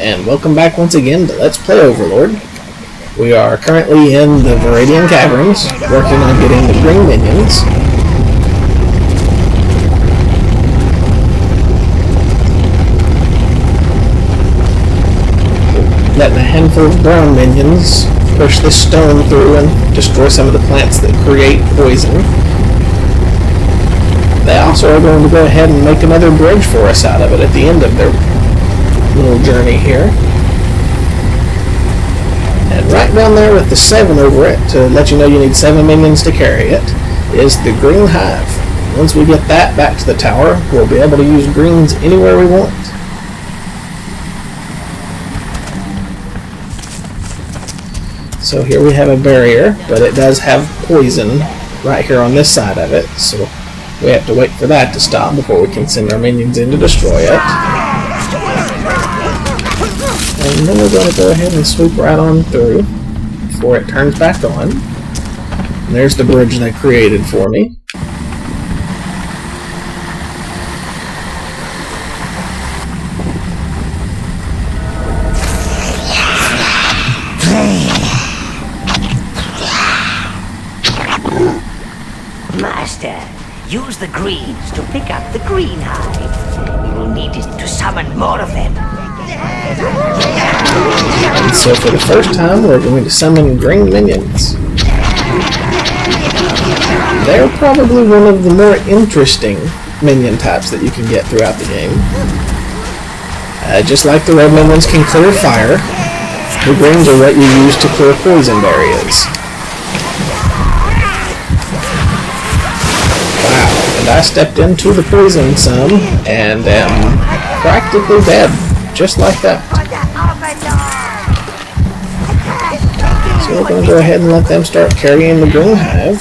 and welcome back once again to Let's Play Overlord. We are currently in the Viridian Caverns, working on getting the green minions. Letting a handful of brown minions push this stone through and destroy some of the plants that create poison. They also are going to go ahead and make another bridge for us out of it at the end of their little journey here. And right down there with the 7 over it, to let you know you need 7 minions to carry it, is the green hive. Once we get that back to the tower, we'll be able to use greens anywhere we want. So here we have a barrier, but it does have poison right here on this side of it, so we have to wait for that to stop before we can send our minions in to destroy it. And then we're going to go ahead and swoop right on through before it turns back on. And there's the bridge they created for me. Master, use the greens to pick up the green hive. You will need it to summon more of them. And so for the first time, we're going to summon green minions. They're probably one of the more interesting minion types that you can get throughout the game. Just like the red minions can clear fire, the greens are what you use to clear poison areas. And I stepped into the poison some and am practically dead, just like that. So we're going to go ahead and let them start carrying the green hive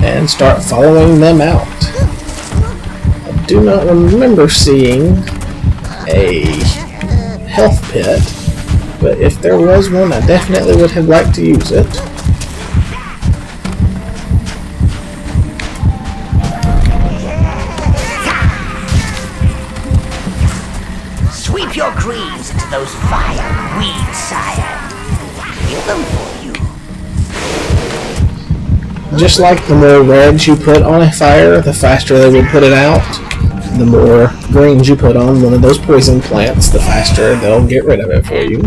and start following them out. I do not remember seeing a health pit, but if there was one, I definitely would have liked to use it. Sweep your greens into those vile weeds, sire. Kill them for you. Just like the more reds you put on a fire, the faster they would put it out. The more greens you put on one of those poison plants, the faster they'll get rid of it for you.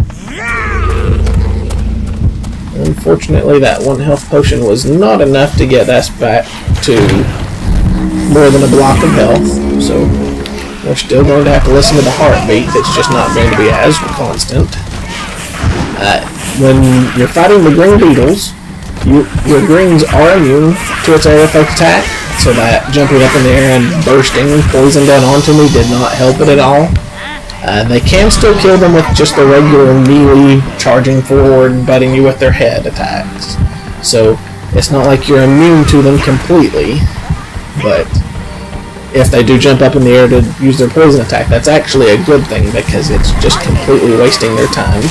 Unfortunately, that one health potion was not enough to get us back to more than a block of health, so we're still going to have to listen to the heartbeat. It's just not going to be as constant. When you're fighting the green beetles, your greens are immune to its air effect attack, so that jumping up in the air and bursting poison down onto me did not help it at all. They can still kill them with just the regular melee charging forward, butting you with their head attacks. So it's not like you're immune to them completely, but if they do jump up in the air to use their poison attack, that's actually a good thing because it's just completely wasting their time.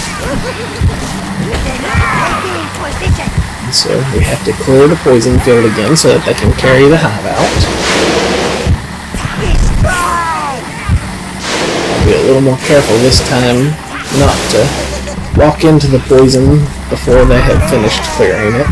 And so we have to clear the poison field again so that they can carry the hive out. I'll be a little more careful this time not to walk into the poison before they have finished clearing it.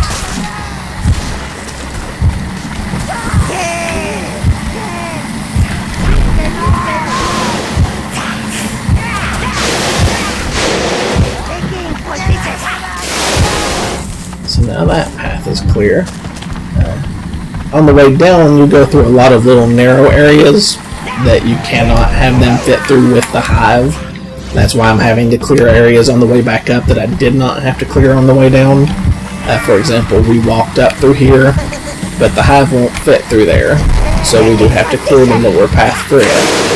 So now that path is clear. On the way down, you go through a lot of little narrow areas that you cannot have them fit through with the hive. That's why I'm having to clear areas on the way back up that I did not have to clear on the way down. For example, we walked up through here, but the hive won't fit through there, so we do have to clear the lower path through it.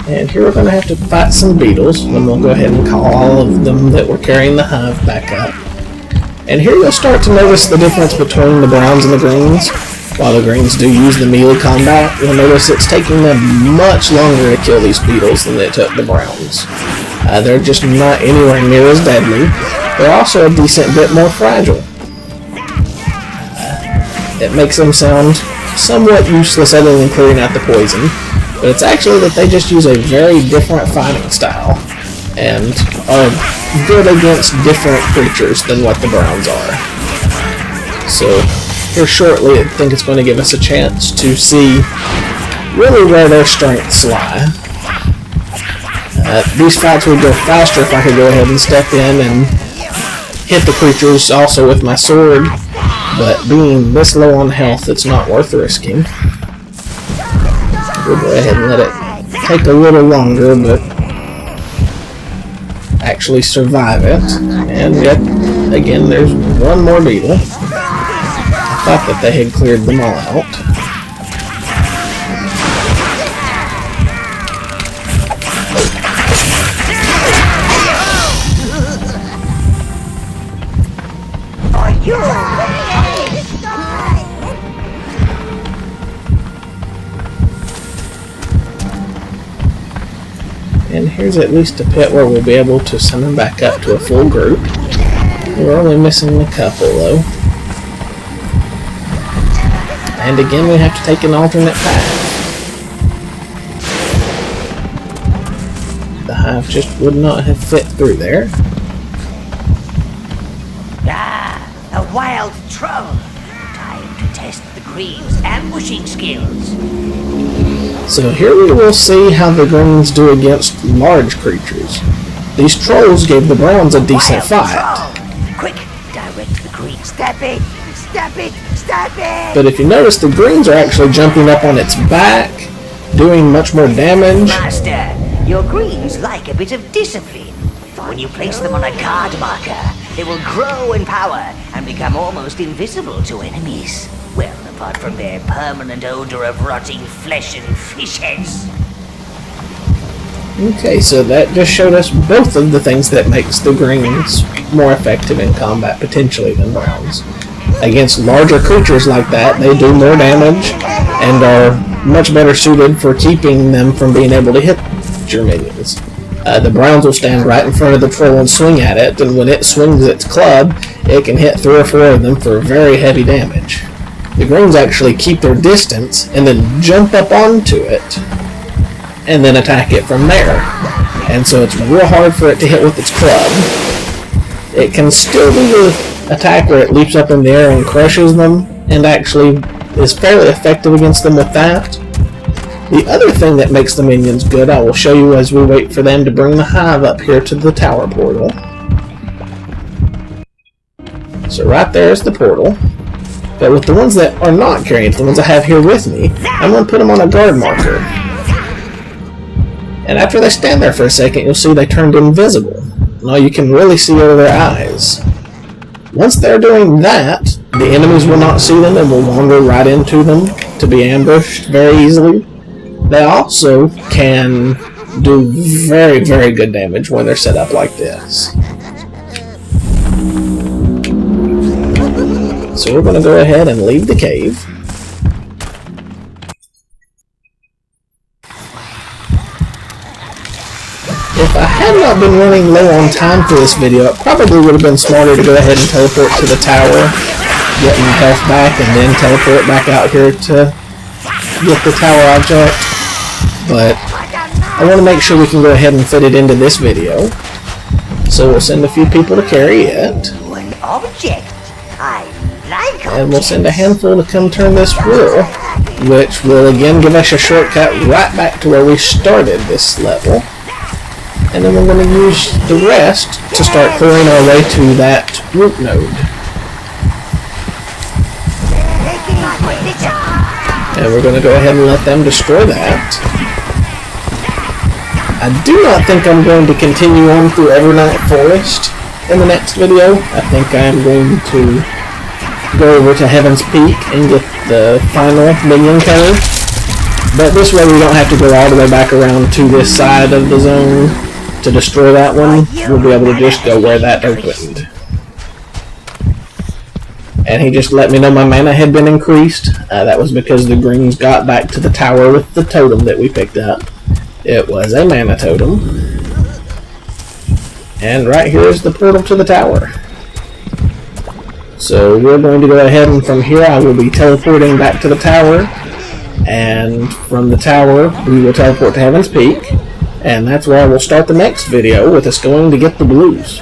And here we're going to have to fight some beetles, and then we'll go ahead and call all of them that were carrying the hive back up. And here you'll start to notice the difference between the browns and the greens. While the greens do use the melee combat, you'll notice it's taking them much longer to kill these beetles than it took the browns. They're just not anywhere near as deadly. They're also a decent bit more fragile. It makes them sound somewhat useless other than clearing out the poison, but it's actually that they just use a very different fighting style and are good against different creatures than what the browns are. So here shortly, I think it's going to give us a chance to see really where their strengths lie. These fights would go faster if I could go ahead and step in and hit the creatures also with my sword, but being this low on health, it's not worth risking. We'll go ahead and let it take a little longer, but actually survive it. And yet, again, there's one more beetle. I thought that they had cleared them all out. And here's at least a pit where we'll be able to send them back up to a full group. We're only missing a couple though. And again we have to take an alternate path. The hive just would not have fit through there. A wild troll. Time to test the green's ambushing skills. So here we will see how the greens do against large creatures. These trolls gave the browns a decent fight. Quick, direct the green. Step it, step it, step it. But if you notice, the greens are actually jumping up on its back, doing much more damage. Master, your greens like a bit of discipline. When you place them on a card marker, they will grow in power and become almost invisible to enemies. Well, apart from their permanent odor of rotting flesh and fish heads. Okay, so that just showed us both of the things that makes the greens more effective in combat potentially than browns. Against larger creatures like that, they do more damage and are much better suited for keeping them from being able to hit your minions. The browns will stand right in front of the troll and swing at it, and when it swings its club, it can hit 3 or 4 of them for very heavy damage. The greens actually keep their distance and then jump up onto it and then attack it from there. And so it's real hard for it to hit with its club. It can still do the attack where it leaps up in the air and crushes them, and actually is fairly effective against them with that. The other thing that makes the minions good, I will show you as we wait for them to bring the hive up here to the tower portal. So right there is the portal. But with the ones that are not carrying it, the ones I have here with me, I'm going to put them on a guard marker. And after they stand there for a second, you'll see they turned invisible. Now you can really see over their eyes. Once they're doing that, the enemies will not see them and will wander right into them to be ambushed very easily. They also can do very, very good damage when they're set up like this. So we're going to go ahead and leave the cave. If I had not been running low on time for this video, it probably would have been smarter to go ahead and teleport to the tower, get my health back, and then teleport back out here to get the tower object. But I want to make sure we can go ahead and fit it into this video. So we'll send a few people to carry it. An object. I like objects. And we'll send a handful to come turn this wheel, which will again give us a shortcut right back to where we started this level. And then we're going to use the rest to start clearing our way to that root node. And we're going to go ahead and let them destroy that. I do not think I'm going to continue on through Evernight Forest in the next video. I think I'm going to go over to Heaven's Peak and get the final minion code. But this way we don't have to go all the way back around to this side of the zone to destroy that one. We'll be able to just go where that opened. and he just let me know my mana had been increased. That was because the greens got back to the tower with the totem that we picked up. It was a mana totem. And right here is the portal to the tower. So we're going to go ahead, and from here I will be teleporting back to the tower. And from the tower we will teleport to Heaven's Peak. And that's where I will start the next video with us going to get the blues.